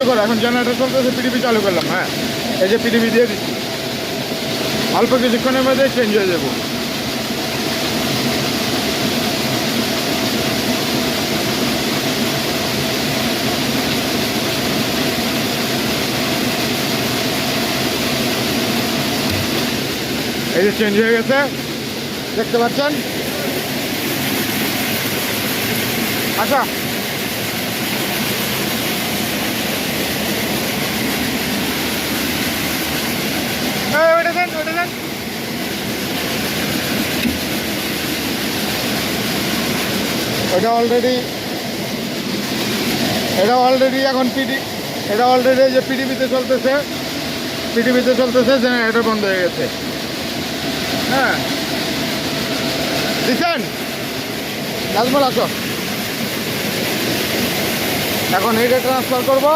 করো, এখন জেনারেটর চলতেছে, পিডিবি চালু করলাম। হ্যাঁ, এই যে পিডিবি দিয়ে দিচ্ছি, অল্প কিছুক্ষণের মধ্যে চেঞ্জ হয়ে যাবো। এই যে চেঞ্জ হয়ে গেছে, দেখতে পাচ্ছেন। আচ্ছা, ওটা দেন, ওটা দেন। এটা অলরেডি এখন এটা অলরেডি যে পিডিবিতে চলতেছে, জেনারেটর বন্ধ হয়ে গেছে। হ্যাঁ, দিচ্ছেন নাজমুল, আসো। এখন এইটা ট্রান্সফার করবো।